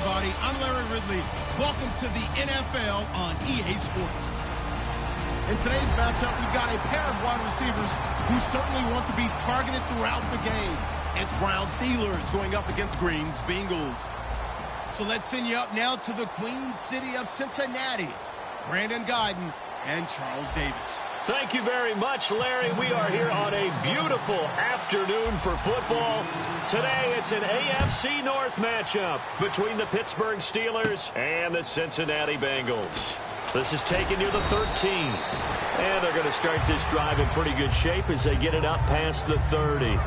everybody. I'm Larry Ridley. Welcome to the NFL on EA Sports. In today's matchup, we've got a pair of wide receivers who certainly want to be targeted throughout the game. It's Browns Steelers going up against Greens Bengals. So let's send you up now to the Queen City of Cincinnati. Brandon Guyton and Charles Davis. Thank you very much, Larry. We are here on a beautiful afternoon for football. Today, it's an AFC North matchup between the Pittsburgh Steelers and the Cincinnati Bengals. This is taken near the 13. And they're going to start this drive in pretty good shape as they get it up past the 30.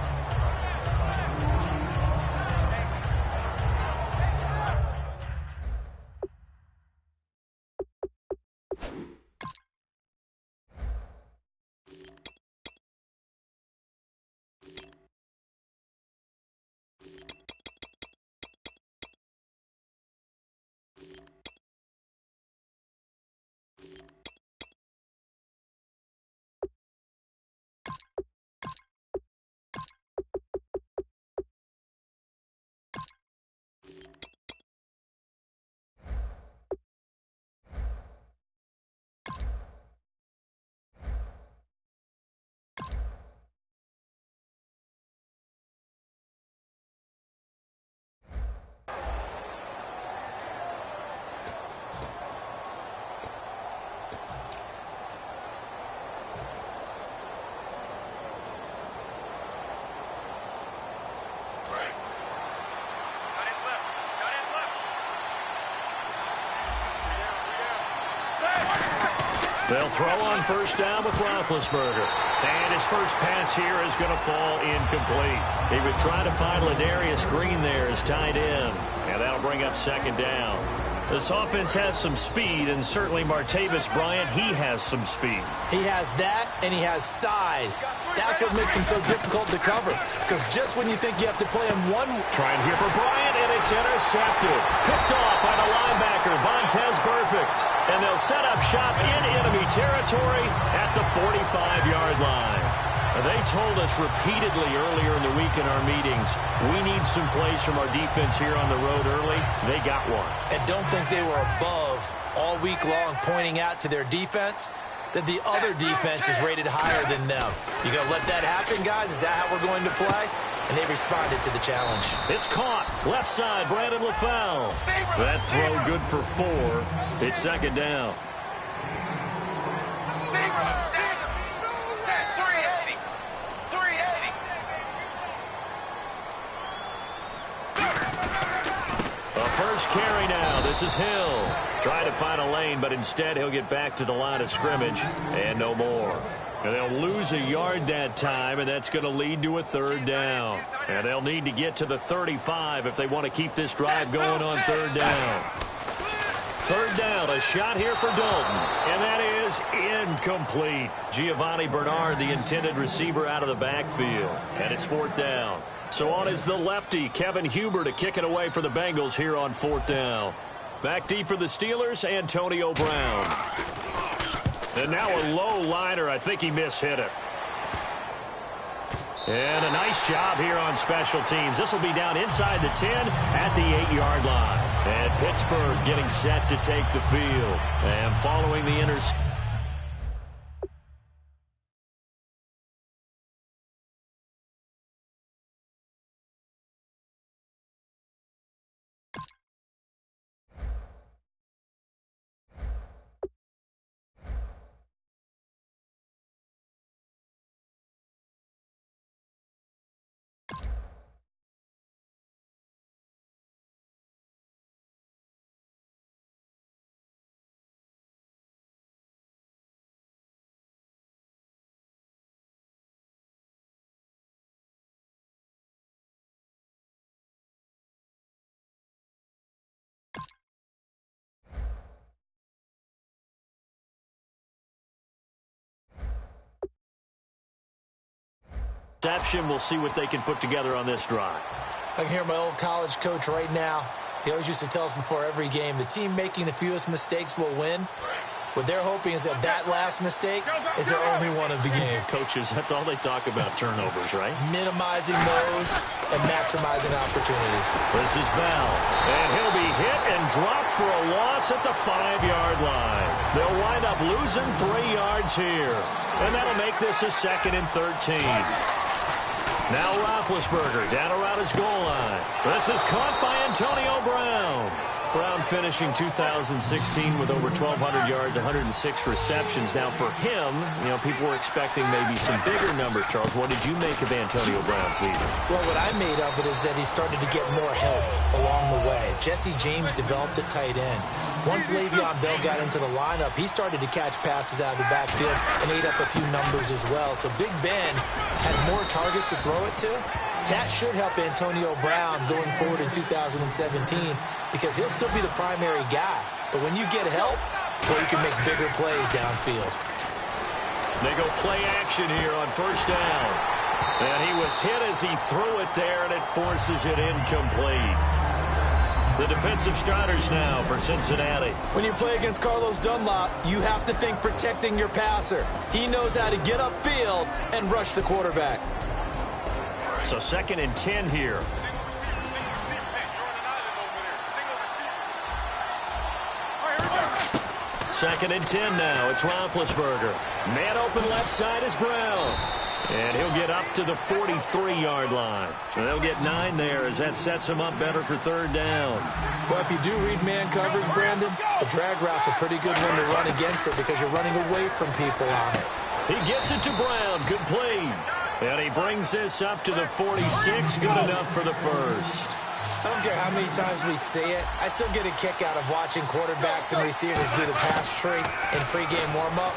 They'll throw on first down with Roethlisberger. And his first pass here is going to fall incomplete. He was trying to find Ladarius Green there as tight end. And that'll bring up second down. This offense has some speed, and certainly Martavis Bryant, he has some speed. He has that, and he has size. That's what makes him so difficult to cover. Because just when you think you have to play him one... Trying here for Bryant, and it's intercepted. Picked off by the linebacker, Vontaze Burfict. And they'll set up shop in enemy territory at the 45-yard line. They told us repeatedly earlier in the week in our meetings, we need some plays from our defense here on the road early. They got one. And don't think they were above all week long pointing out to their defense that the other defense is rated higher than them. You going to let that happen, guys? Is that how we're going to play? And they responded to the challenge. It's caught. Left side, Brandon LaFell. That throw good for 4. It's second down. Carry now. This is Hill. Trying to find a lane, but instead he'll get back to the line of scrimmage and no more. And they'll lose a yard that time, and that's going to lead to a third down. And they'll need to get to the 35 if they want to keep this drive going on third down. Third down, a shot here for Dalton. And that is incomplete. Giovanni Bernard, the intended receiver, out of the backfield. And it's fourth down. So on is the lefty, Kevin Huber, to kick it away for the Bengals here on fourth down. Back deep for the Steelers, Antonio Brown. And now a low liner. I think he mishit it. And a nice job here on special teams. This will be down inside the 10 at the 8-yard line. And Pittsburgh getting set to take the field. And following the interception. We'll see what they can put together on this drive. I can hear my old college coach right now. He always used to tell us before every game, the team making the fewest mistakes will win. What they're hoping is that last mistake is their only one of the game. Coaches, that's all they talk about, turnovers, right? Minimizing those and maximizing opportunities. This is Bell, and he'll be hit and dropped for a loss at the 5-yard line. They'll wind up losing 3 yards here, and that'll make this a 2nd and 13. Now Roethlisberger down around his goal line. This is caught by Antonio Brown. Brown finishing 2016 with over 1,200 yards, 106 receptions. Now for him, people were expecting maybe some bigger numbers, Charles. What did you make of Antonio Brown's season? Well, what I made of it is that he started to get more help along the way. Jesse James developed at tight end. Once Le'Veon Bell got into the lineup, he started to catch passes out of the backfield and ate up a few numbers as well. So Big Ben had more targets to throw it to. That should help Antonio Brown going forward in 2017 because he'll still be the primary guy. But when you get help, well, you can make bigger plays downfield. They go play action here on 1st down. And he was hit as he threw it there, and it forces it incomplete. The defensive starters now for Cincinnati. When you play against Carlos Dunlap, you have to think protecting your passer. He knows how to get upfield and rush the quarterback. So 2nd and 10 here. Second and 10 now. It's Roethlisberger. Man open left side is Brown. And he'll get up to the 43-yard line. And they'll get 9 there as that sets him up better for 3rd down. Well, if you do read man coverage, Brandon, the drag route's a pretty good one to run against it because you're running away from people on it. He gets it to Brown. Good play. And he brings this up to the 46. Good enough for the 1st. I don't care how many times we say it. I still get a kick out of watching quarterbacks and receivers do the pass tree in pregame warm-up.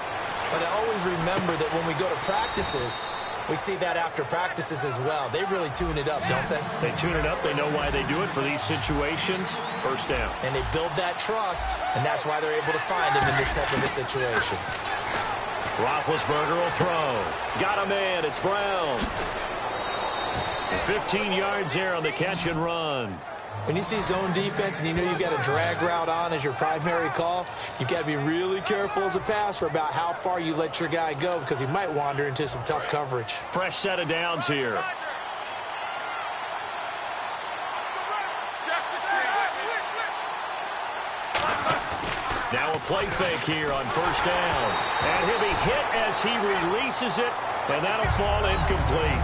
But I always remember that when we go to practices, we see that after practices as well. They really tune it up, don't they? They tune it up. They know why they do it for these situations. 1st down. And they build that trust, and that's why they're able to find him in this type of a situation. Roethlisberger will throw. Got a man. It's Brown. 15 yards there on the catch and run. When you see zone defense and you know you've got a drag route on as your primary call, you've got to be really careful as a passer about how far you let your guy go because he might wander into some tough coverage. Fresh set of downs here. Now a play fake here on 1st down. And he'll be hit as he releases it, and that'll fall incomplete.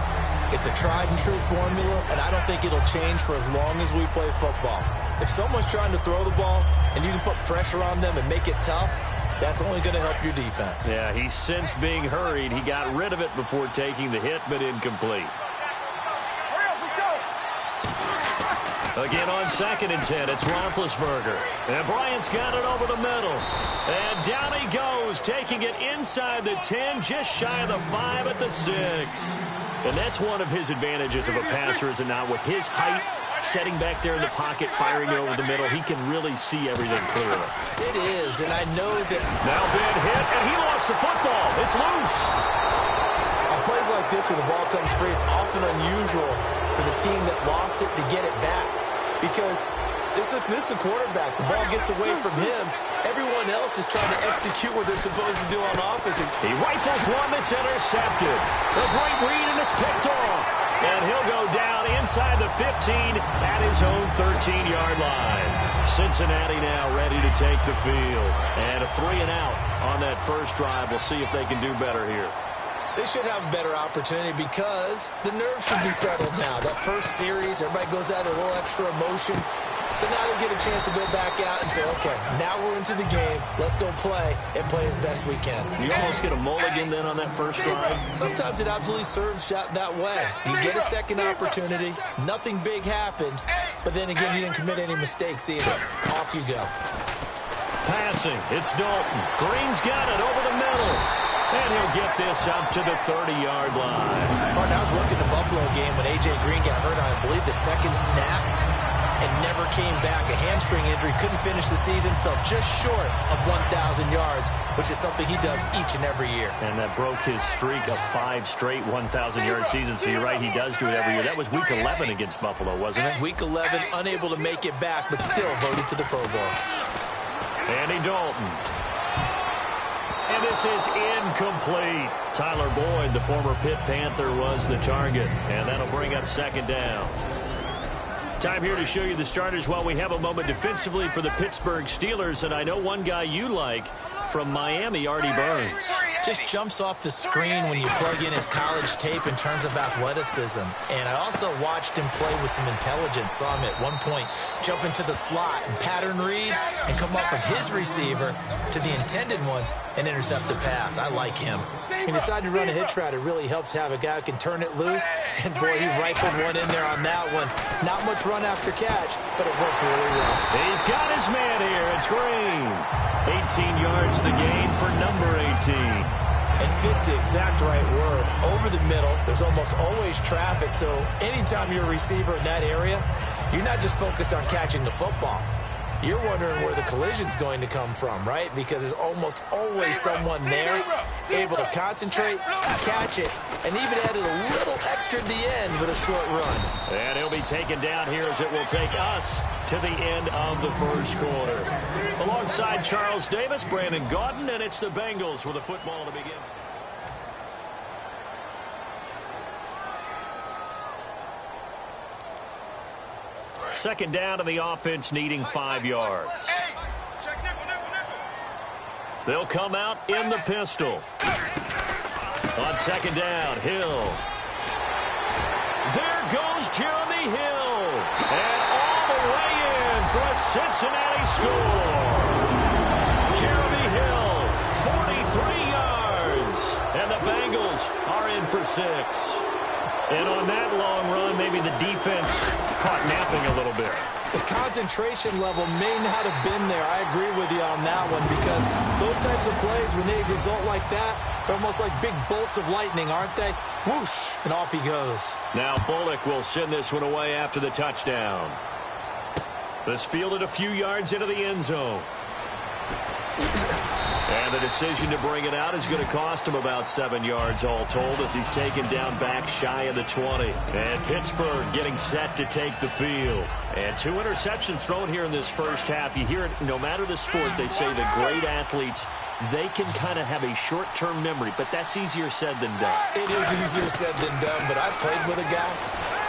It's a tried-and-true formula, and I don't think it'll change for as long as we play football. If someone's trying to throw the ball and you can put pressure on them and make it tough, that's only going to help your defense. Yeah, he's since being hurried. He got rid of it before taking the hit, but incomplete. Again on 2nd and 10, it's Roethlisberger. And Bryant's got it over the middle. And down he goes, taking it inside the 10, just shy of the 5 at the 6. And that's one of his advantages of a passer, is it not? With his height, setting back there in the pocket, firing it over the middle, he can really see everything clearly. It is, and I know that... Now Ben hit, and he lost the football. It's loose. On plays like this, when the ball comes free, it's often unusual for the team that lost it to get it back. Because this is the quarterback. The ball gets away from him. Everyone else is trying to execute what they're supposed to do on offense. He rifles one that's intercepted. A great read, and it's picked off. And he'll go down inside the 15 at his own 13-yard line. Cincinnati now ready to take the field. And a 3-and-out on that first drive. We'll see if they can do better here. They should have a better opportunity because the nerves should be settled now. That first series, everybody goes out with a little extra emotion. So now they get a chance to go back out and say, okay, now we're into the game. Let's go play and play as best we can. You almost get a mulligan then on that first drive? Sometimes it absolutely serves that way. You get a second opportunity. Nothing big happened. But then again, you didn't commit any mistakes either. Off you go. Passing. It's Dalton. Green's got it over the middle. And he'll get this up to the 30-yard line. Partner, I was working the Buffalo game when A.J. Green got hurt on, I believe, the second snap and never came back. A hamstring injury, couldn't finish the season, fell just short of 1,000 yards, which is something he does each and every year. And that broke his streak of 5 straight 1,000-yard seasons. So you're right, he does do it every year. That was Week 11 against Buffalo, wasn't it? Week 11, unable to make it back, but still voted to the Pro Bowl. Andy Dalton. And this is incomplete. Tyler Boyd, the former Pitt Panther, was the target. And that'll bring up second down. Time here to show you the starters while we have a moment defensively for the Pittsburgh Steelers. And I know one guy you like from Miami, Artie Burns. Just jumps off the screen when you plug in his college tape in terms of athleticism. And I also watched him play with some intelligence. Saw him at one point jump into the slot and pattern read and come up with his receiver to the intended one and intercept the pass. I like him. He decided to run a hitch route. It really helps to have a guy who can turn it loose. And, boy, he rifled one in there on that one. Not much run after catch, but it worked really well. He's got his man here. It's Green. 18 yards the gain for number 18. And fits the exact right word. Over the middle, there's almost always traffic. So anytime you're a receiver in that area, you're not just focused on catching the football. You're wondering where the collision's going to come from, right? Because there's almost always someone there able to concentrate, catch it, and even added a little extra at the end with a short run. And he'll be taken down here as it will take us to the end of the first quarter. Alongside Charles Davis, Brandon Gaudin, and it's the Bengals with a football to begin. Second down to the offense, needing 5 yards. They'll come out in the pistol. On second down, Hill. There goes Jeremy Hill. And all the way in for a Cincinnati score. Jeremy Hill, 43 yards. And the Bengals are in for 6. And on that long run, maybe the defense caught napping a little bit. The concentration level may not have been there. I agree with you on that one because those types of plays, when they result like that, they're almost like big bolts of lightning, aren't they? Whoosh, and off he goes. Now Bullock will send this one away after the touchdown. This fielded a few yards into the end zone. And the decision to bring it out is going to cost him about 7 yards all told as he's taken down back shy of the 20. And Pittsburgh getting set to take the field. And 2 interceptions thrown here in this first half. You hear it, no matter the sport, they say the great athletes, they can kind of have a short-term memory, but that's easier said than done. It is easier said than done, but I played with a guy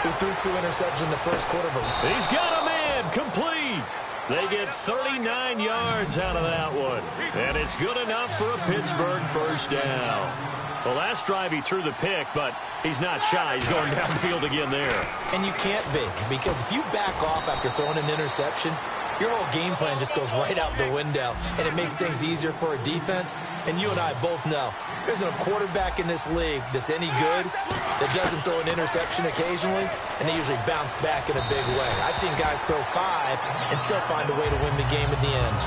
who threw 2 interceptions in the first quarter. He's got a man complete. They get 39 yards out of that one. And it's good enough for a Pittsburgh first down. The last drive he threw the pick, but he's not shy. He's going downfield again there. And you can't be, because if you back off after throwing an interception, your whole game plan just goes right out the window, and it makes things easier for a defense. And you and I both know there isn't a quarterback in this league that's any good that doesn't throw an interception occasionally, and they usually bounce back in a big way. I've seen guys throw 5 and still find a way to win the game at the end.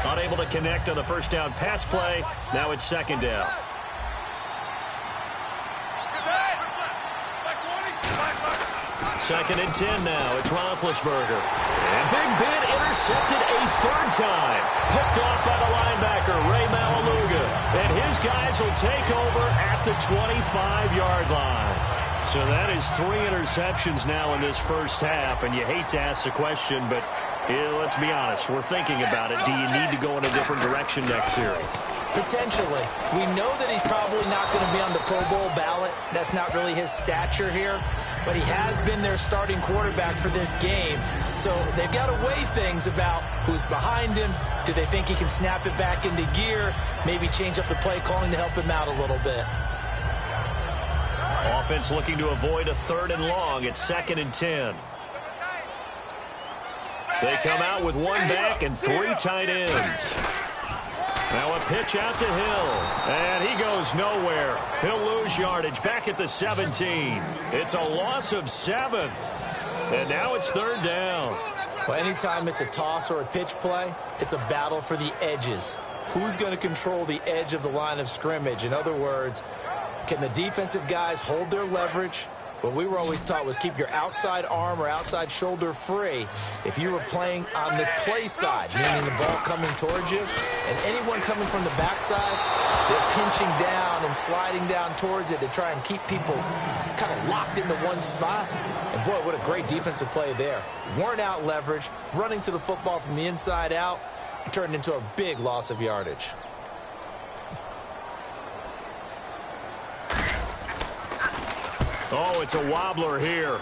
Unable to connect on the first down pass play. Now it's second down. Second and 10 now. It's Roethlisberger. And Big Ben intercepted a third time. Picked off by the linebacker, Ray Maualuga. And his guys will take over at the 25-yard line. So that is 3 interceptions now in this first half. And you hate to ask the question, but let's be honest. We're thinking about it. Do you need to go in a different direction next series? Potentially. We know that he's probably not going to be on the Pro Bowl ballot. That's not really his stature here. But he has been their starting quarterback for this game. So they've got to weigh things about who's behind him. Do they think he can snap it back into gear? Maybe change up the play calling to help him out a little bit. Offense looking to avoid a 3rd and long. It's 2nd and 10. They come out with 1 back and 3 tight ends. Now a pitch out to Hill. And he goes nowhere. He'll lose yardage back at the 17. It's a loss of 7. And now it's 3rd down. Well, anytime it's a toss or a pitch play, it's a battle for the edges. Who's going to control the edge of the line of scrimmage? In other words, can the defensive guys hold their leverage What we were always taught was keep your outside arm or outside shoulder free if you were playing on the play side, meaning the ball coming towards you. And anyone coming from the backside, they're pinching down and sliding down towards it to try and keep people kind of locked into one spot. And, boy, what a great defensive play there. Worn out leverage, running to the football from the inside out, and turned into a big loss of yardage. Oh, it's a wobbler here.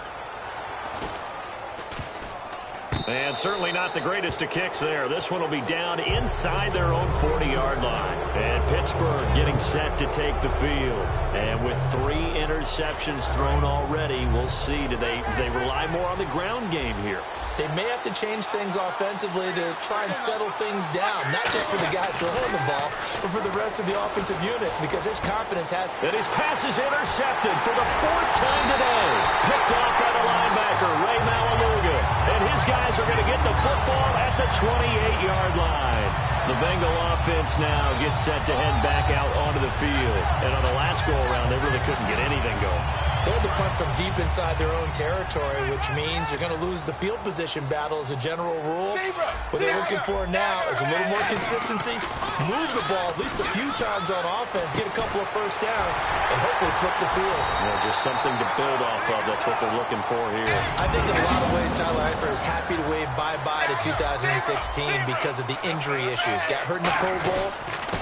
And certainly not the greatest of kicks there. This one will be down inside their own 40-yard line. And Pittsburgh getting set to take the field. And with 3 interceptions thrown already, we'll see. Do they rely more on the ground game here? They may have to change things offensively to try and settle things down, not just for the guy throwing the ball, but for the rest of the offensive unit, because there's confidence has. And his pass is intercepted for the 4th time today. Picked off by the linebacker, Ray Malaluga. And his guys are going to get the football at the 28-yard line. The Bengal offense now gets set to head back out onto the field. And on the last go-around, they really couldn't get anything going. They had to punt from deep inside their own territory, which means you're going to lose the field position battle as a general rule. What they're looking for now is a little more consistency, move the ball at least a few times on offense, get a couple of first downs, and hopefully flip the field. Yeah, just something to build off of. That's what they're looking for here. I think in a lot of ways, Tyler Eifert is happy to wave bye-bye to 2016 because of the injury issues. Got hurt in the Pro Bowl,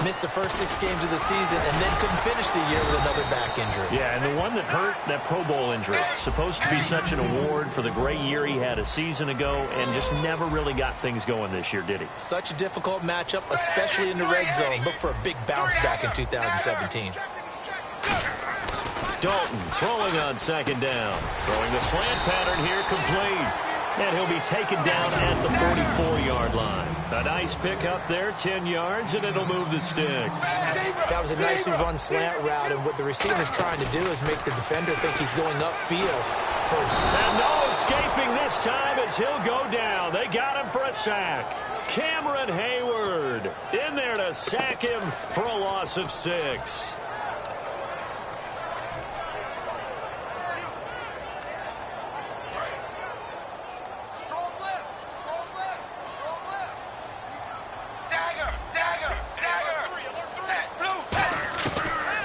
missed the first 6 games of the season, and then couldn't finish the year with another back injury. Yeah, and the one that hurt, that Pro Bowl injury, supposed to be such an award for the great year he had a season ago, and just never really got things going this year, did he? Such a difficult matchup, especially in the red zone. Look for a big bounce back in 2017. Dalton throwing on 2nd down. Throwing the slant pattern here, complete. And he'll be taken down at the 44-yard line. A nice pick up there, 10 yards, and it'll move the sticks. That was a nicely run slant route, and what the receiver's trying to do is make the defender think he's going upfield. And no escaping this time as he'll go down. They got him for a sack. Cameron Hayward in there to sack him for a loss of 6.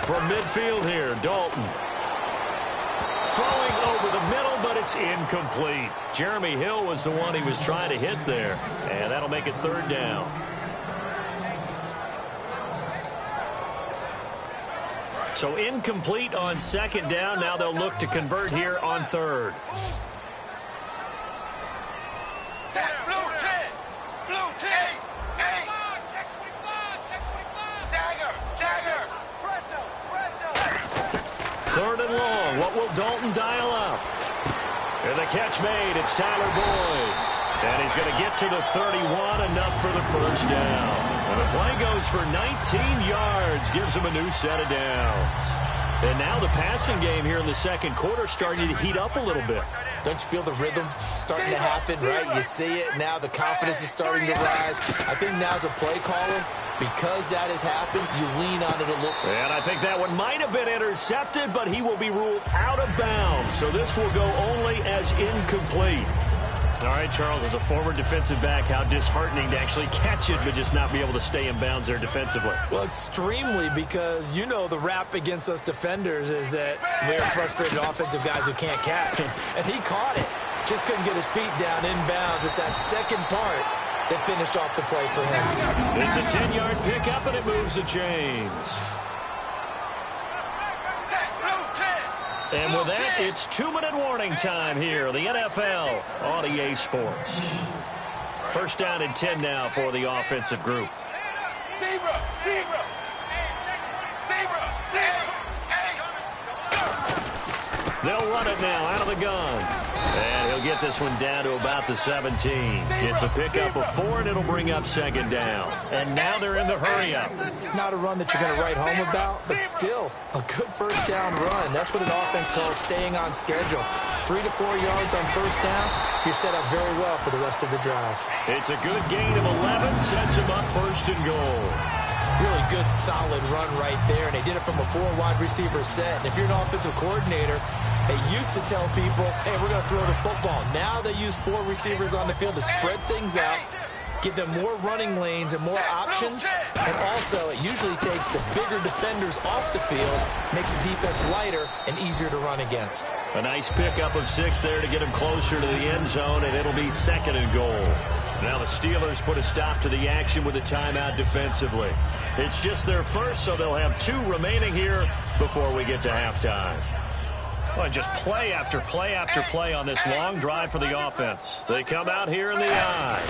From midfield here, Dalton. Throwing over the middle, but it's incomplete. Jeremy Hill was the one he was trying to hit there. And that'll make it 3rd down. So incomplete on 2nd down. Now they'll look to convert here on 3rd. Third and long. What will Dalton dial up? And the catch made. It's Tyler Boyd. And he's going to get to the 31, enough for the 1st down. And the play goes for 19 yards. Gives him a new set of downs. And now the passing game here in the 2nd quarter starting to heat up a little bit. Don't you feel the rhythm starting to happen, right? You see it now. The confidence is starting to rise. I think now as a play caller, because that has happened, you lean on it a little. And I think that one might have been intercepted, but he will be ruled out of bounds. So this will go only as incomplete. All right, Charles, as a former defensive back, how disheartening to actually catch it but just not be able to stay in bounds there defensively. Well, extremely, because you know the rap against us defenders is that we're frustrated offensive guys who can't catch. And he caught it. Just couldn't get his feet down in bounds. It's that second part that finished off the play for him. It's a 10-yard pickup, and it moves the chains. And with that, it's 2-minute warning time here. The NFL on EA Sports. 1st down and 10 now for the offensive group. They'll run it now out of the gun. And he'll get this one down to about the 17. It's a pickup of 4, and it'll bring up 2nd down. And now they're in the hurry-up. Not a run that you're going to write home about, but still a good 1st down run. That's what an offense calls staying on schedule. 3 to 4 yards on 1st down, you're set up very well for the rest of the drive. It's a good gain of 11, sets him up 1st and goal. Really good, solid run right there, and they did it from a 4 wide receiver set. And if you're an offensive coordinator, They used to tell people, hey, we're going to throw the football. Now they use 4 receivers on the field to spread things out, give them more running lanes and more options, and also it usually takes the bigger defenders off the field, makes the defense lighter and easier to run against. A nice pickup of 6 there to get him closer to the end zone, and it'll be 2nd and goal. Now the Steelers put a stop to the action with a timeout defensively. It's just their first, so they'll have 2 remaining here before we get to halftime. Well, just play after play after play on this long drive for the offense. They come out here in the eye.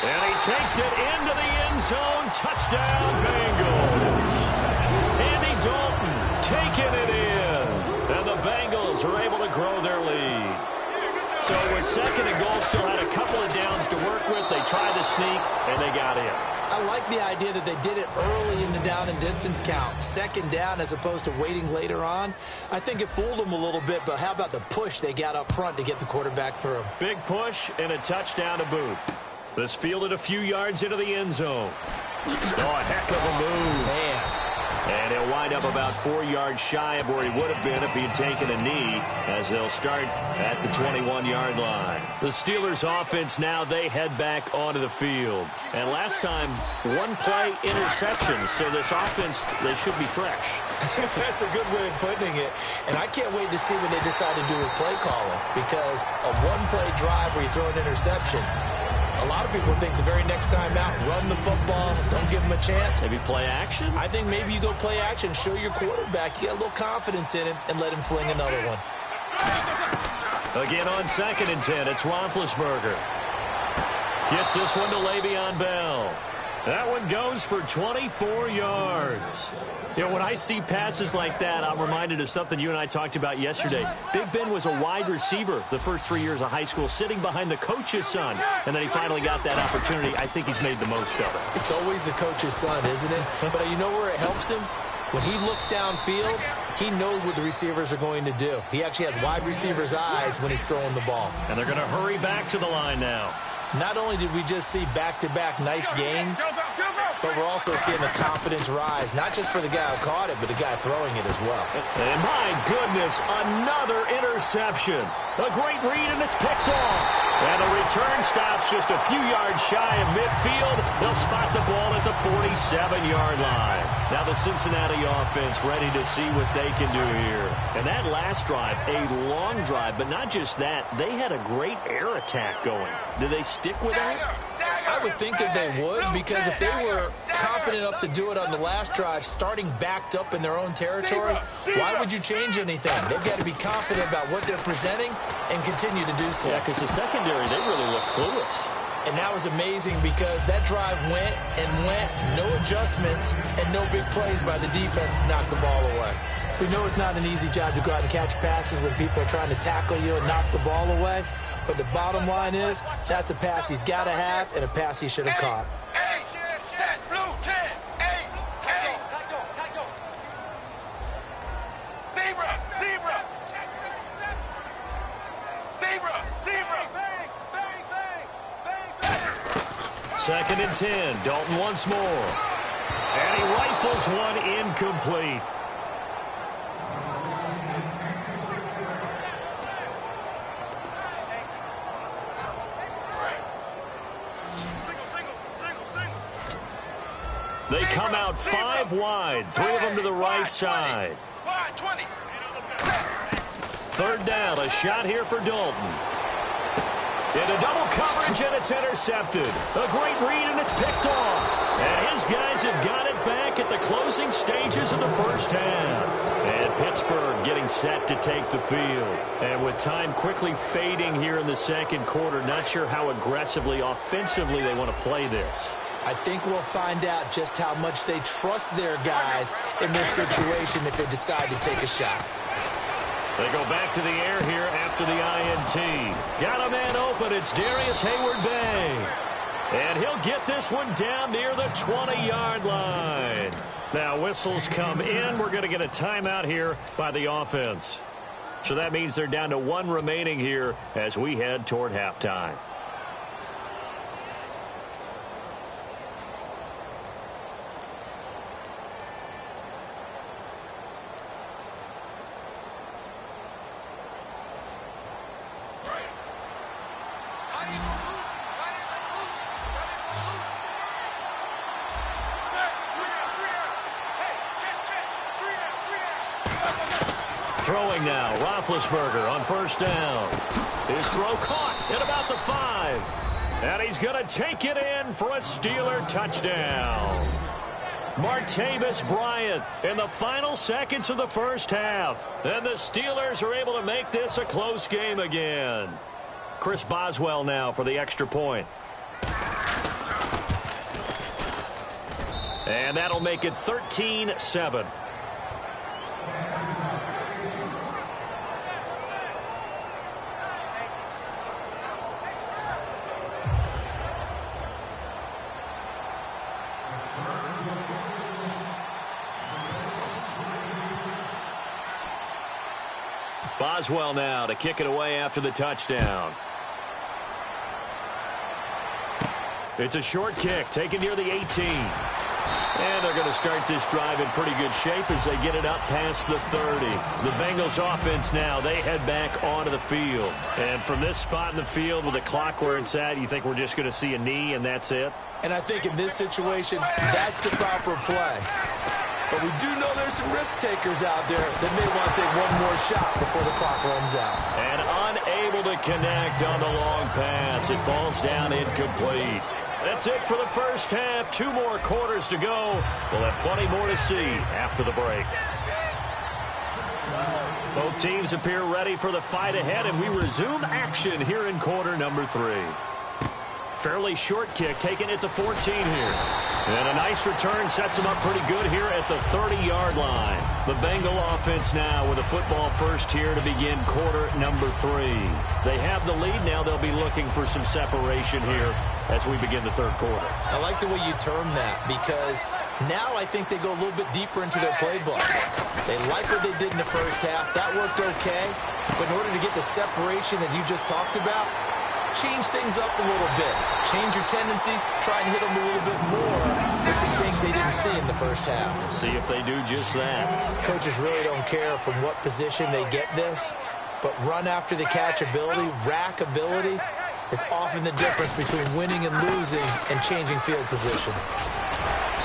And he takes it into the end zone. Touchdown, Bengals. Andy Dalton taking it in. And the Bengals are able to grow their lead. So with 2nd and goal, still had a couple of downs to work with. They tried to sneak, and they got in. I like the idea that they did it early in the down and distance count. 2nd down as opposed to waiting later on. I think it fooled them a little bit, but how about the push they got up front to get the quarterback through? Big push and a touchdown to boot. This fielded a few yards into the end zone. Oh, a heck of a move. Man. And he'll wind up about 4 yards shy of where he would have been if he had taken a knee, as they'll start at the 21-yard line. The Steelers' offense now, they head back onto the field. And last time, 1-play interceptions, so this offense, they should be fresh. That's a good way of putting it. And I can't wait to see what they decide to do with play calling, because a 1-play drive where you throw an interception, a lot of people think the very next time out, run the football, don't give them a chance. Maybe play action? I think maybe you go play action, show your quarterback, you get a little confidence in him, and let him fling another one. Again on 2nd and 10, it's Roethlisberger. Gets this one to Le'Veon Bell. That one goes for 24 yards. You know, when I see passes like that, I'm reminded of something you and I talked about yesterday. Big Ben was a wide receiver the first 3 years of high school, sitting behind the coach's son, and then he finally got that opportunity. I think he's made the most of it. It's always the coach's son, isn't it? But you know where it helps him? When he looks downfield, he knows what the receivers are going to do. He actually has wide receivers' eyes when he's throwing the ball. And they're going to hurry back to the line now. Not only did we just see back-to-back nice gains, but we're also seeing the confidence rise, not just for the guy who caught it, but the guy throwing it as well. And my goodness, another interception. A great read, and it's picked off. And the return stops just a few yards shy of midfield. They'll spot the ball at the 47-yard line. Now the Cincinnati offense ready to see what they can do here. And that last drive, a long drive, but not just that. They had a great air attack going. Do they stick with that? I would think that they would, because if they were confident enough to do it on the last drive, starting backed up in their own territory, why would you change anything? They've got to be confident about what they're presenting and continue to do so. Yeah, because the secondary, they really look clueless. And that was amazing because that drive went and went, no adjustments, and no big plays by the defense to knock the ball away. We know it's not an easy job to go out and catch passes when people are trying to tackle you and knock the ball away. But the bottom line is, that's a pass he's got to have and a pass he should have caught. Second and 10. Dalton once more. And he rifles one incomplete. They come out 5 wide, 3 of them to the right side. 3rd down, a shot here for Dalton. Into double coverage, and it's intercepted. A great read, and it's picked off. And his guys have got it back at the closing stages of the first half. And Pittsburgh getting set to take the field. And with time quickly fading here in the second quarter, not sure how aggressively, offensively they want to play this. I think we'll find out just how much they trust their guys in this situation if they decide to take a shot. They go back to the air here after the INT. Got a man open. It's Darius Hayward-Bay. And he'll get this one down near the 20-yard line. Now whistles come in. We're going to get a timeout here by the offense. So that means they're down to 1 remaining here as we head toward halftime. Throwing now, Roethlisberger on first down. His throw caught at about the 5. And he's going to take it in for a Steeler touchdown. Martavis Bryant in the final seconds of the first half. And the Steelers are able to make this a close game again. Chris Boswell now for the extra point. And that'll make it 13-7. Boswell now to kick it away after the touchdown. It's a short kick taken near the 18. And they're going to start this drive in pretty good shape as they get it up past the 30. The Bengals offense now, they head back onto the field. And from this spot in the field with the clock where it's at, you think we're just going to see a knee and that's it? And I think in this situation, that's the proper play. But we do know there's some risk takers out there that may want to take one more shot before the clock runs out. And unable to connect on the long pass. It falls down incomplete. That's it for the first half. 2 more quarters to go. We'll have plenty more to see after the break. Both teams appear ready for the fight ahead, and we resume action here in quarter number 3. Fairly short kick taken at the 14 here. And a nice return sets them up pretty good here at the 30-yard line. The Bengal offense now with a football first here to begin quarter number 3. They have the lead now. They'll be looking for some separation here as we begin the third quarter. I like the way you term that because now I think they go a little bit deeper into their playbook. They like what they did in the first half. That worked okay. But in order to get the separation that you just talked about, change things up a little bit. Change your tendencies. Try and hit them a little bit more with some things they didn't see in the first half. See if they do just that. Coaches really don't care from what position they get this, but run after the catch ability, rack ability is often the difference between winning and losing and changing field position.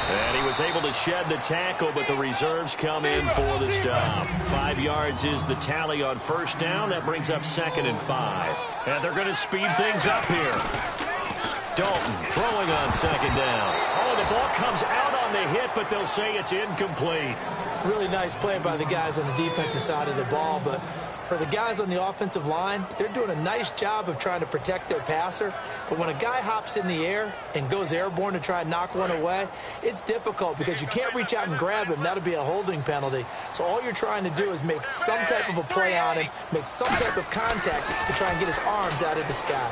And he was able to shed the tackle, but the reserves come in for the stop. 5 yards is the tally on first down. That brings up 2nd and 5. And they're going to speed things up here. Dalton throwing on 2nd down. Oh, the ball comes out on the hit, but they'll say it's incomplete. Really nice play by the guys on the defensive side of the ball, but for the guys on the offensive line, they're doing a nice job of trying to protect their passer. But when a guy hops in the air and goes airborne to try and knock one away, it's difficult because you can't reach out and grab him. That'll be a holding penalty. So all you're trying to do is make some type of a play on him, make some type of contact to try and get his arms out of the sky.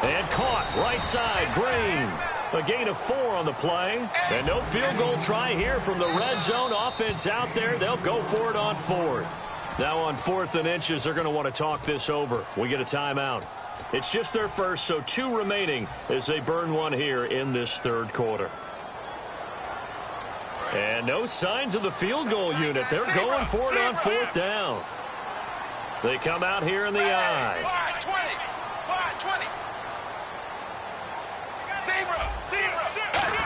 And caught right side, Green. A gain of 4 on the play. And no field goal try here from the red zone offense out there. They'll go for it on 4th. Now on 4th and inches, they're going to want to talk this over. We get a timeout. It's just their first, so 2 remaining as they burn one here in this third quarter. And no signs of the field goal unit. They're going for it on 4th down. They come out here in the I. Wide 20. Wide 20.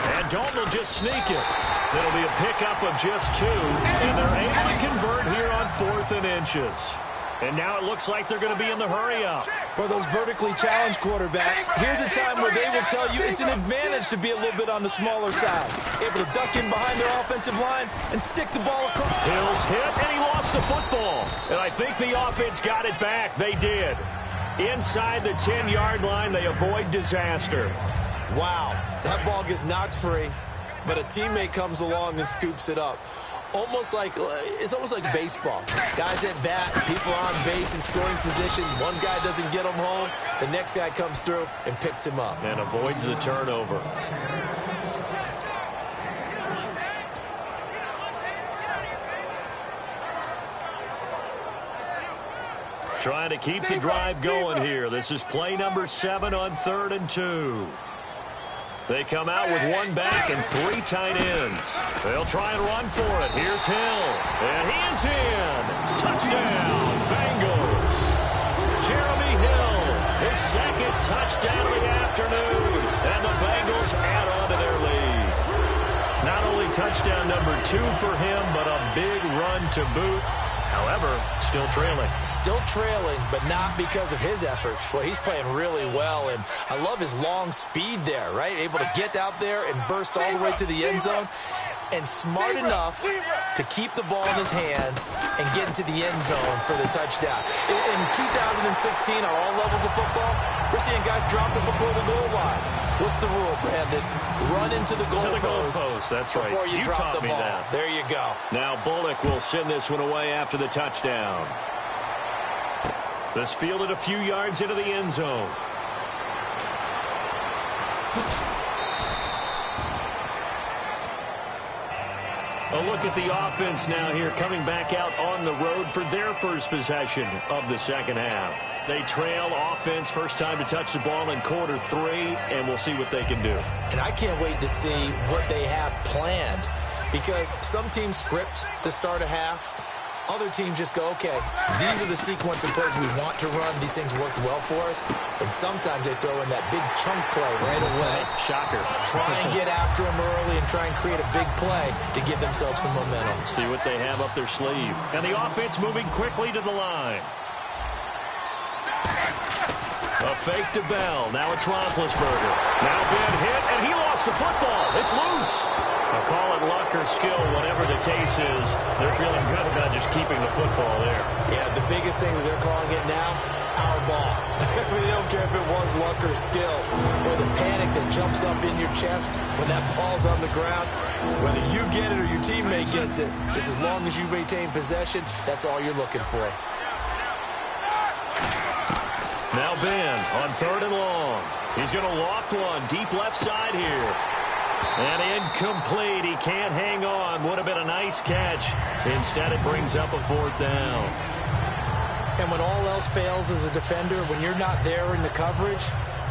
And Dalton will just sneak it. It'll be a pickup of just 2. And they're able to convert here on 4th and inches. And now it looks like they're going to be in the hurry-up. For those vertically challenged quarterbacks, here's a time where they will tell you it's an advantage to be a little bit on the smaller side. Able to duck in behind their offensive line and stick the ball across. Hill's hit, and he lost the football. And I think the offense got it back. They did. Inside the 10-yard line, they avoid disaster. Wow, that ball gets knocked free, but a teammate comes along and scoops it up. It's almost like baseball. Guys at bat, people on base in scoring position. One guy doesn't get him home. The next guy comes through and picks him up. And avoids the turnover. Trying to keep the drive going here. This is play number 7 on 3rd and 2. They come out with 1 back and 3 tight ends. They'll try and run for it. Here's Hill. And he is in. Touchdown, Bengals. Jeremy Hill, his 2nd touchdown of the afternoon. And the Bengals add on to their lead. Not only touchdown number 2 for him, but a big run to boot. However, still trailing. Still trailing, but not because of his efforts. Well, he's playing really well, and I love his long speed there, right? Able to get out there and burst all the way to the end zone, and smart enough to keep the ball in his hands and get into the end zone for the touchdown. In 2016, on all levels of football, we're seeing guys drop it before the goal line. What's the rule, Brandon? Run into the goal post. That's right. Before you drop the ball. That. There you go. Now Bullock will send this one away after the touchdown. This fielded a few yards into the end zone. A look at the offense now here, coming back out on the road for their first possession of the second half. They trail offense, first time to touch the ball in quarter 3, and we'll see what they can do. And I can't wait to see what they have planned, because some teams script to start a half. Other teams just go, okay, these are the sequence of plays we want to run. These things worked well for us. And sometimes they throw in that big chunk play right away. Shocker. Try and get after them early and try and create a big play to give themselves some momentum. See what they have up their sleeve. And the offense moving quickly to the line. A fake to Bell. Now it's Roethlisberger. Now Ben hit, and he lost the football. It's loose. I'll call it luck or skill, whatever the case is. They're feeling good about just keeping the football there. Yeah, the biggest thing that they're calling it now, our ball. They don't care if it was luck or skill. Or the panic that jumps up in your chest when that ball's on the ground. Whether you get it or your teammate gets it, just as long as you retain possession, that's all you're looking for. Now Ben on 3rd and long. He's going to loft one deep left side here. And incomplete. He can't hang on. Would have been a nice catch. Instead, it brings up a 4th down. And when all else fails as a defender, when you're not there in the coverage,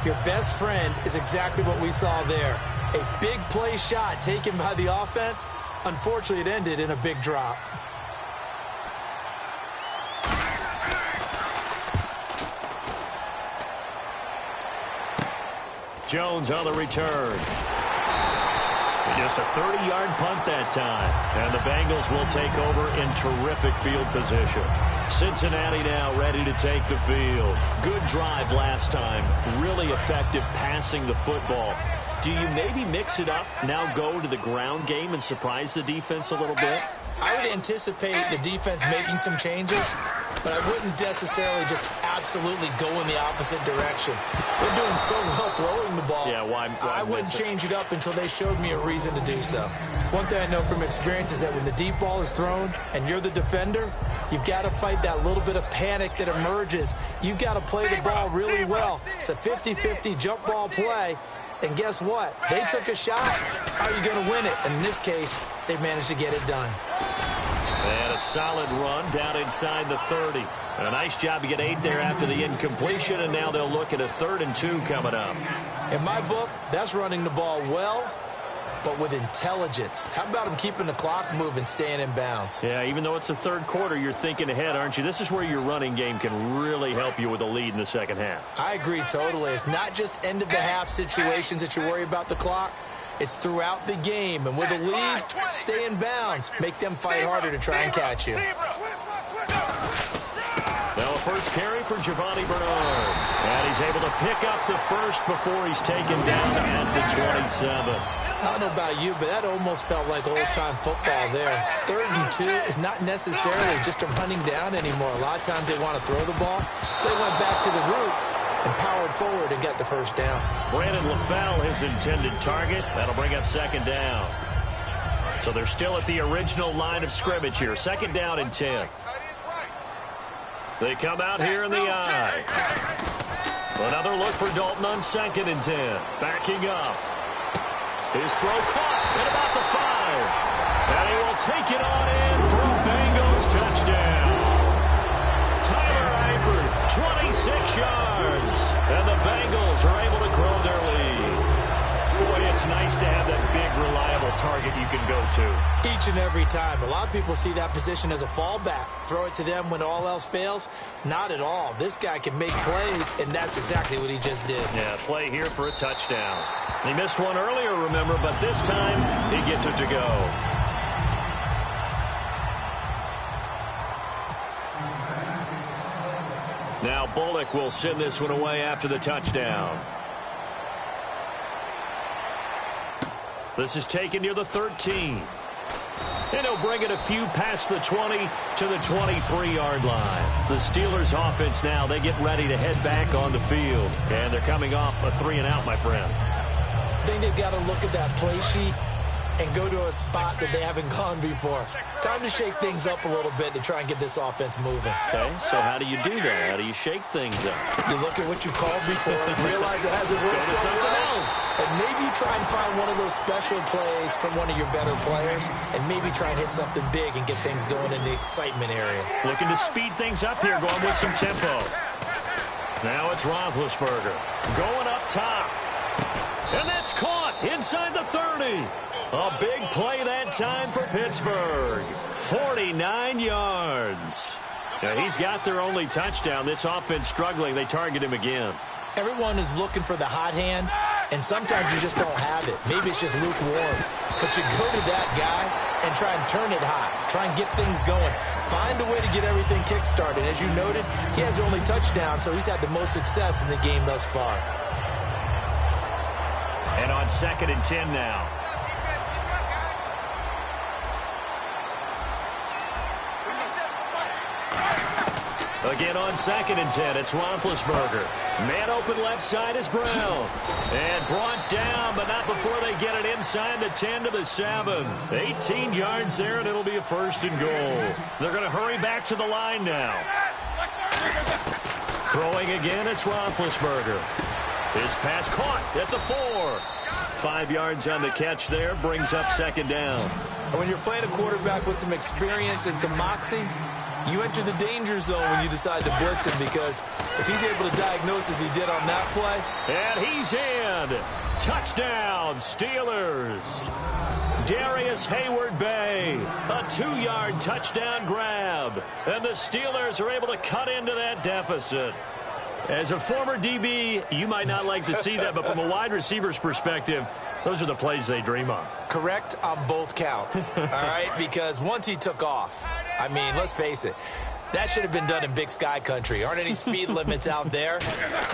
your best friend is exactly what we saw there. A big play shot taken by the offense. Unfortunately, it ended in a big drop. Jones on the return. Just a 30-yard punt that time. And the Bengals will take over in terrific field position. Cincinnati now ready to take the field. Good drive last time. Really effective passing the football. Do you maybe mix it up, now go to the ground game and surprise the defense a little bit? I would anticipate the defense making some changes, but I wouldn't necessarily just absolutely go in the opposite direction. They're doing so well throwing the ball. Yeah, why I wouldn't change it up until they showed me a reason to do so. One thing I know from experience is that when the deep ball is thrown and you're the defender, you've got to fight that little bit of panic that emerges. You've got to play the ball really well. It's a 50-50 jump ball play. And guess what? They took a shot. How are you going to win it? And in this case, they managed to get it done. And a solid run down inside the 30. A nice job to get 8 there after the incompletion, and now they'll look at a 3rd and 2 coming up. In my book, that's running the ball well, but with intelligence. How about him keeping the clock moving, staying in bounds? Yeah, even though it's the 3rd quarter, you're thinking ahead, aren't you? This is where your running game can really help you with a lead in the second half. I agree totally. It's not just end-of-the-half situations that you worry about the clock. It's throughout the game. And with a lead, stay in bounds. Make them fight harder to try and catch you. Now a first carry for Giovanni Bernard. And he's able to pick up the first before he's taken down at the 27. I don't know about you, but that almost felt like old-time football there. 3rd and 2 is not necessarily just a running down anymore. A lot of times they want to throw the ball. They went back to the roots and powered forward and got the first down. Brandon LaFell, his intended target. That'll bring up 2nd down. So they're still at the original line of scrimmage here. 2nd down and 10. They come out here in the eye. Another look for Dalton on 2nd and 10. Backing up. His throw caught at about the 5. And he will take it on in for a Bengals touchdown. Tyler Eifert, 26 yards. And the Bengals are able to grow their lead. Boy, it's nice to have that big, reliable target you can go to. Each and every time. A lot of people see that position as a fallback. Throw it to them when all else fails. Not at all. This guy can make plays, and that's exactly what he just did. Yeah, play here for a touchdown. He missed one earlier, remember, but this time he gets it to go. Bullock will send this one away after the touchdown. This is taken near the 13. And he'll bring it a few past the 20 to the 23-yard line. The Steelers offense now, they get ready to head back on the field. And they're coming off a 3-and-out, my friend. I think they've got to look at that play sheet and go to a spot that they haven't gone before. Time to shake things up a little bit to try and get this offense moving. Okay, so how do you do that? How do you shake things up? You look at what you called before, realize it hasn't worked so well, and maybe you try and find one of those special plays from one of your better players, and maybe try and hit something big and get things going in the excitement area. Looking to speed things up here, going with some tempo. Now it's Roethlisberger going up top. And that's caught inside the 30. A big play that time for Pittsburgh. 49 yards. Now, he's got their only touchdown. This offense struggling. They target him again. Everyone is looking for the hot hand, and sometimes you just don't have it. Maybe it's just lukewarm. But you go to that guy and try and turn it hot. Try and get things going. Find a way to get everything kick-started. As you noted, he has the only touchdown, so he's had the most success in the game thus far. And on 2nd and 10 now. Again on 2nd and 10, it's Roethlisberger. Man open left side is Brown. And brought down, but not before they get it inside the 10 to the 7. 18 yards there, and it'll be a 1st and goal. They're going to hurry back to the line now. Throwing again, it's Roethlisberger. His pass caught at the 4. 5 yards on the catch there, brings up 2nd down. And when you're playing a quarterback with some experience and some moxie, you enter the danger zone when you decide to blitz him, because if he's able to diagnose as he did on that play. And he's in. Touchdown, Steelers. Darius Hayward-Bay, a 2-yard touchdown grab. And the Steelers are able to cut into that deficit. As a former DB, you might not like to see that, but from a wide receiver's perspective, those are the plays they dream of. Correct on both counts, all right? Because once he took off, I mean, let's face it, that should have been done in Big Sky country. Aren't any speed limits out there?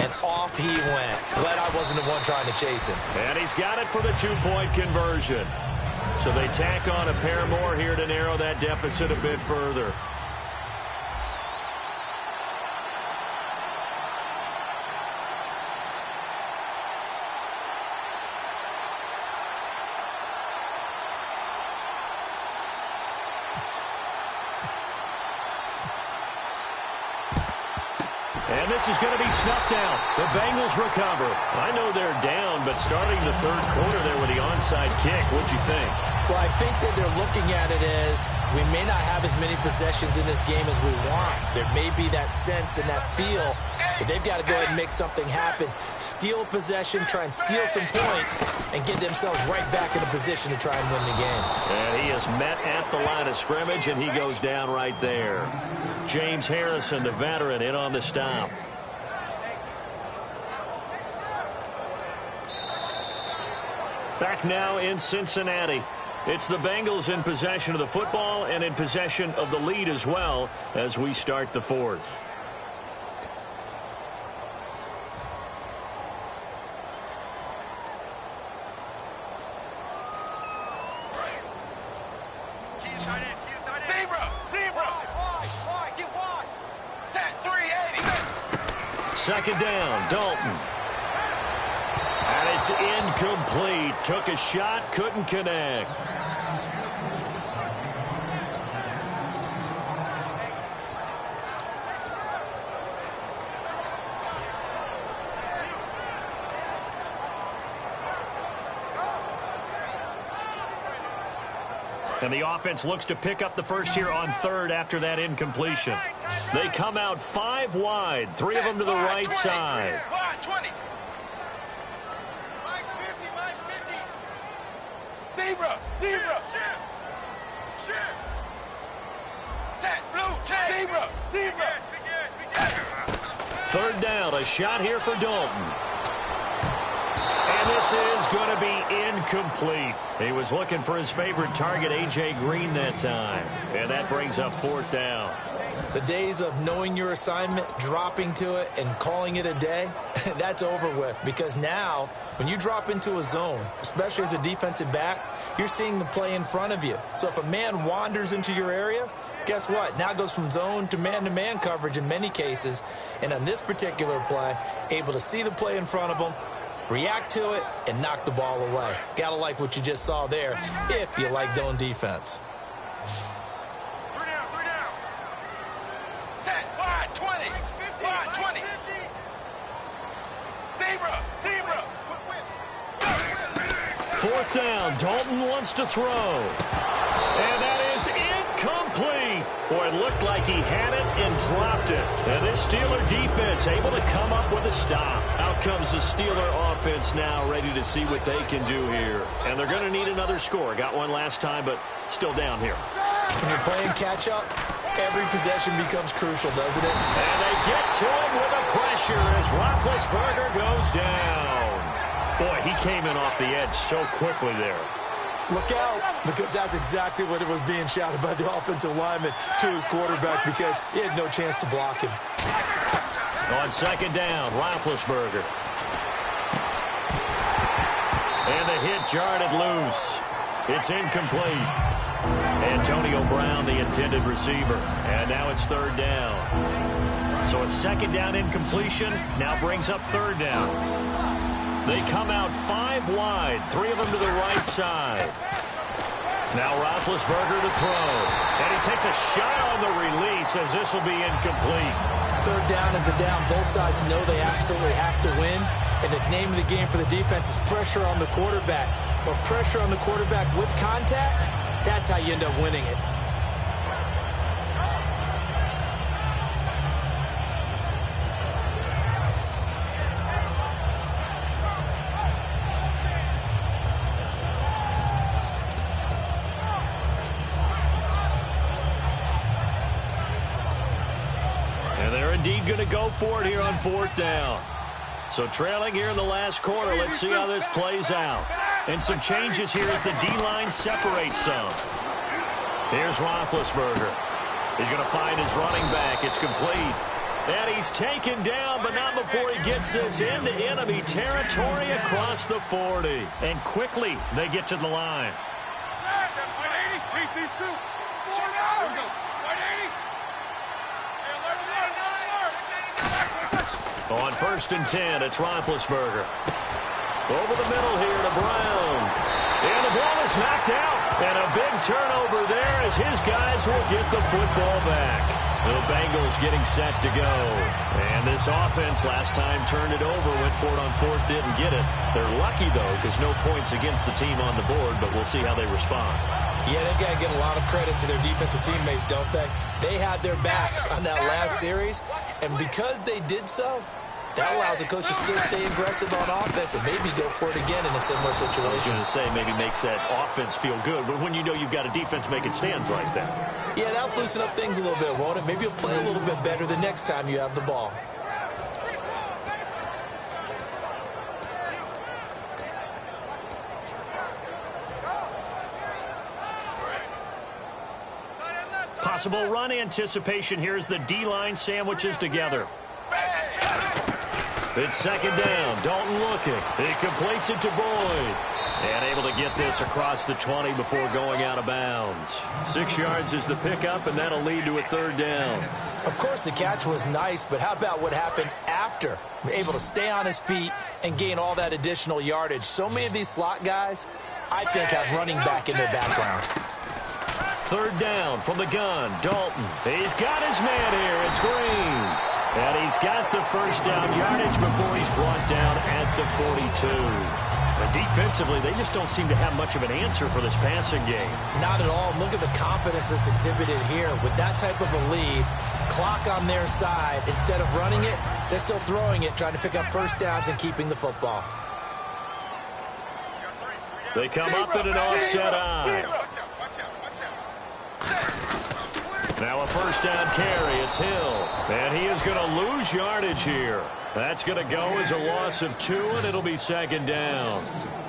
And off he went. Glad I wasn't the one trying to chase him. And he's got it for the 2-point conversion. So they tack on a pair more here to narrow that deficit a bit further. And this is going to be snuffed out. The Bengals recover. I know they're down, but starting the 3rd quarter there with the onside kick, what'd you think? Well, I think that they're looking at it as we may not have as many possessions in this game as we want. There may be that sense and that feel, but they've got to go ahead and make something happen. Steal possession, try and steal some points, and get themselves right back in a position to try and win the game. And he is met at the line of scrimmage, and he goes down right there. James Harrison, the veteran, in on the stop. Back now in Cincinnati. It's the Bengals in possession of the football and in possession of the lead as well as we start the 4th. Second down, Dalton. And it's incomplete. Took a shot, couldn't connect. And the offense looks to pick up the first here on 3rd after that incompletion. They come out 5 wide, 3 of them to the right side. Zebra! Zebra! Set, blue, zebra! Zebra! 3rd down, a shot here for Dalton. And this is going to be incomplete. He was looking for his favorite target, A.J. Green, that time. And that brings up 4th down. The days of knowing your assignment, dropping to it, and calling it a day, that's over with. Because now, when you drop into a zone, especially as a defensive back, you're seeing the play in front of you. So if a man wanders into your area, guess what? Now it goes from zone to man coverage in many cases. And on this particular play, able to see the play in front of him, react to it, and knock the ball away. Gotta like what you just saw there if you like zone defense. Three down. Set, wide, 20. Wide, 20. Zebra. Fourth down. Dalton wants to throw. And that is incomplete. Boy, it looked like he had it and dropped it. And this Steeler defense able to come up with a stop. Out comes the Steeler offense now, ready to see what they can do here. And they're going to need another score. Got one last time, but still down here. When you're playing catch-up, every possession becomes crucial, doesn't it? And they get to him with a pressure as Roethlisberger goes down. Boy, he came in off the edge so quickly there. Look out, because that's exactly what it was being shouted by the offensive lineman to his quarterback, because he had no chance to block him. On second down, Roethlisberger. And the hit jarred it loose. It's incomplete. Antonio Brown, the intended receiver. And now it's third down. So a second down incompletion now brings up third down. They come out 5 wide, 3 of them to the right side. Now Roethlisberger to throw. And he takes a shot on the release as this will be incomplete. Third down is a down. Both sides know they absolutely have to win. And the name of the game for the defense is pressure on the quarterback. But pressure on the quarterback with contact, that's how you end up winning it. Going to go for it here on fourth down. So trailing here in the last quarter. Let's see how this plays out. And some changes here as the D-line separates some. Here's Roethlisberger. He's going to find his running back. It's complete. And he's taken down, but not before he gets this into enemy territory across the 40. And quickly they get to the line. On first and 10, it's Roethlisberger. Over the middle here to Brown. And the ball is knocked out. And a big turnover there as his guys will get the football back. The Bengals getting set to go. And this offense last time turned it over, went for it on fourth, didn't get it. They're lucky, though, because no points against the team on the board, but we'll see how they respond. Yeah, they got to give a lot of credit to their defensive teammates, don't they? They had their backs on that last series, and because they did so, that allows the coach to still stay aggressive on offense and maybe go for it again in a similar situation. I was going to say maybe makes that offense feel good, but when you know you've got a defense making stands like that. Yeah, that'll loosen up things a little bit, won't it? Maybe you'll play a little bit better the next time you have the ball. Possible run anticipation here as the D-line sandwiches together. It's second down. Dalton looking. He completes it to Boyd. And able to get this across the 20 before going out of bounds. 6 yards is the pickup, and that'll lead to a third down. Of course, the catch was nice, but how about what happened after? Able to stay on his feet and gain all that additional yardage. So many of these slot guys, I think, have running back in their background. Third down from the gun. Dalton. He's got his man here. It's Green. And he's got the first down yardage before he's brought down at the 42. But defensively, they just don't seem to have much of an answer for this passing game. Not at all. Look at the confidence that's exhibited here. With that type of a lead, clock on their side, instead of running it, they're still throwing it, trying to pick up first downs and keeping the football. They come up in an offset eye. Now a first down carry. It's Hill. And he is going to lose yardage here. That's going to go as a loss of 2, and it'll be second down.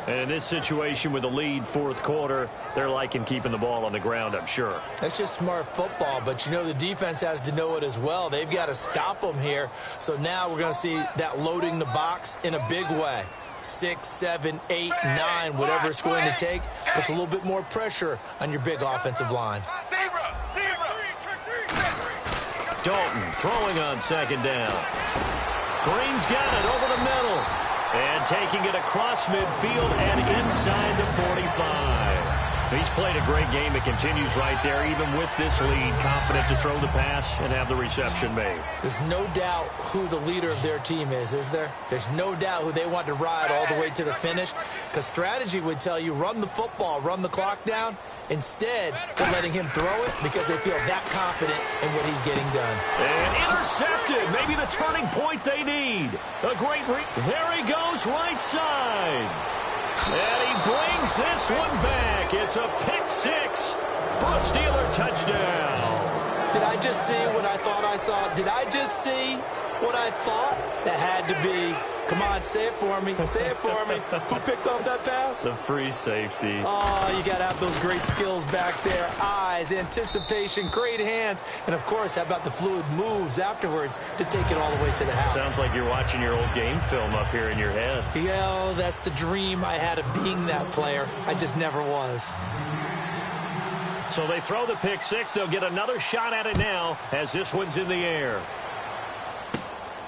And in this situation with the lead, fourth quarter, they're liking keeping the ball on the ground, I'm sure. That's just smart football, but you know the defense has to know it as well. They've got to stop them here. So now we're going to see that loading the box in a big way. 6, 7, 8, 9, whatever it's going to take, puts a little bit more pressure on your big offensive line. Dalton throwing on second down. Green's got it over the middle. And taking it across midfield and inside the 45. He's played a great game. It continues right there, even with this lead, confident to throw the pass and have the reception made. There's no doubt who the leader of their team is there? There's no doubt who they want to ride all the way to the finish, because strategy would tell you run the football, run the clock down. Instead, they're letting him throw it because they feel that confident in what he's getting done. And intercepted. Maybe the turning point they need. A great there he goes, right side. And he brings this one back. It's a pick 6 for a Steeler touchdown. Did I just see what I thought I saw? Did I just see what I thought? That had to be. Come on, say it for me. Say it for me. Who picked up that pass? The free safety. Oh, you got to have those great skills back there. Eyes, anticipation, great hands. And, of course, how about the fluid moves afterwards to take it all the way to the house? Sounds like you're watching your old game film up here in your head. Yeah, that's the dream I had of being that player. I just never was. So they throw the pick 6. They'll get another shot at it now as this one's in the air.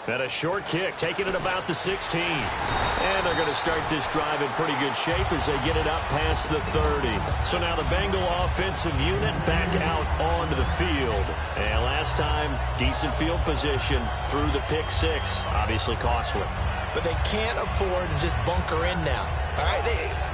And a short kick, taking it about the 16. And they're going to start this drive in pretty good shape as they get it up past the 30. So now the Bengal offensive unit back out onto the field. And last time, decent field position through the pick 6. Obviously costly. But they can't afford to just bunker in now. All right,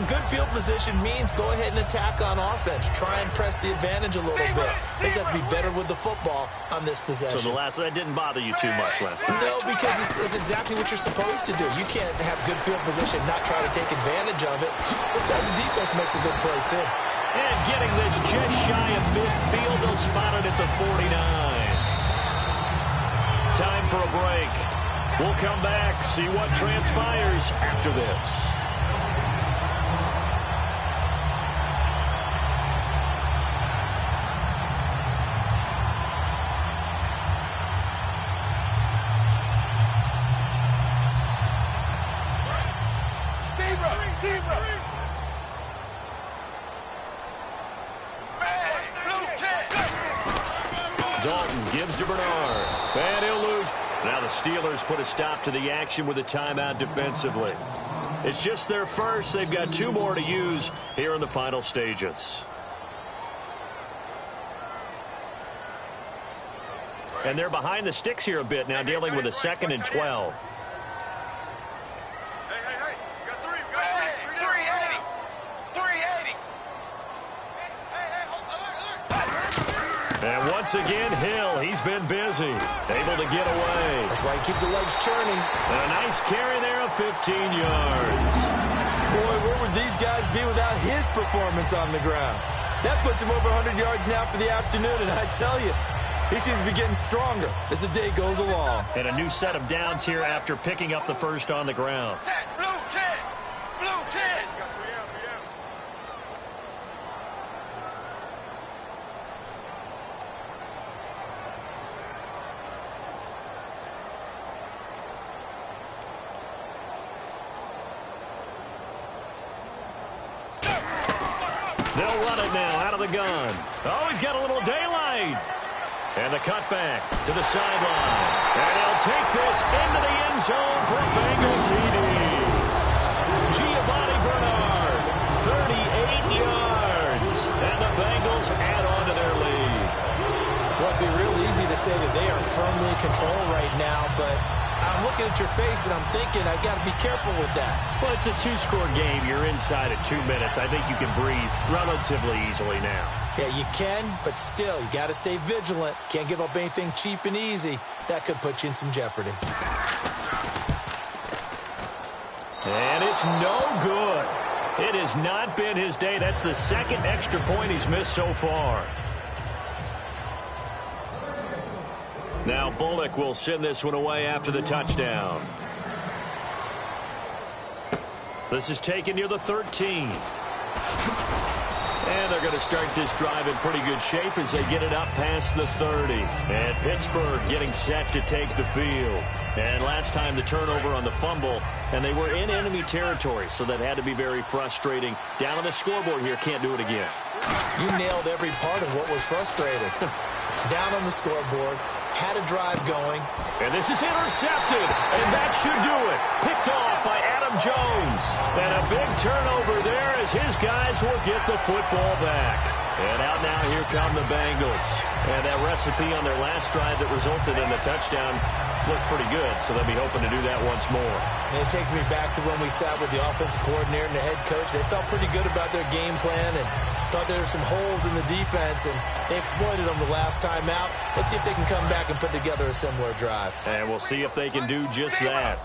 good field position means go ahead and attack on offense. Try and press the advantage a little bit. They just have to be better with the football on this possession. So that didn't bother you too much last time? No, because it's exactly what you're supposed to do. You can't have good field position, not try to take advantage of it. Sometimes the defense makes a good play, too. And getting this just shy of midfield, they'll spot it at the 49. Time for a break. We'll come back, see what transpires after this. Dalton gives to Bernard. And he'll lose. Now the Steelers put a stop to the action with a timeout defensively. It's just their first. They've got 2 more to use here in the final stages. And they're behind the sticks here a bit now, dealing with a 2nd and 12. And once again, Hill, he's been busy, able to get away. That's why you keep the legs churning. And a nice carry there of 15 yards. Boy, where would these guys be without his performance on the ground? That puts him over 100 yards now for the afternoon, and I tell you, he seems to be getting stronger as the day goes along. And a new set of downs here after picking up the first on the ground. Blue 10! Blue 10! They'll run it now out of the gun. Oh, he's got a little daylight. And the cutback to the sideline. And he'll take this into the end zone for a Bengals TD. Giovanni Bernard, 38 yards. And the Bengals add on to their lead. Well, it'd be real easy to say that they are firmly in control right now, but I'm looking at your face and I'm thinking I've got to be careful with that. Well, it's a 2-score game. You're inside at 2 minutes. I think you can breathe relatively easily now. Yeah, you can, but still, you got to stay vigilant. Can't give up anything cheap and easy. That could put you in some jeopardy. And it's no good. It has not been his day. That's the 2nd extra point he's missed so far. Now Bullock will send this one away after the touchdown. This is taken near the 13. And they're going to start this drive in pretty good shape as they get it up past the 30. And Pittsburgh getting set to take the field. And last time the turnover on the fumble, and they were in enemy territory, so that had to be very frustrating. Down on the scoreboard here, can't do it again. You nailed every part of what was frustrating. Down on the scoreboard, had a drive going. And this is intercepted, and that should do it. Picked off by Adam Jones. And a big turnover there as his guys will get the football back. And out now, here come the Bengals. And that recipe on their last drive that resulted in the touchdown looked pretty good, so they'll be hoping to do that once more. And it takes me back to when we sat with the offensive coordinator and the head coach. They felt pretty good about their game plan and thought there were some holes in the defense, and they exploited them the last time out. Let's see if they can come back and put together a similar drive. And we'll see if they can do just that.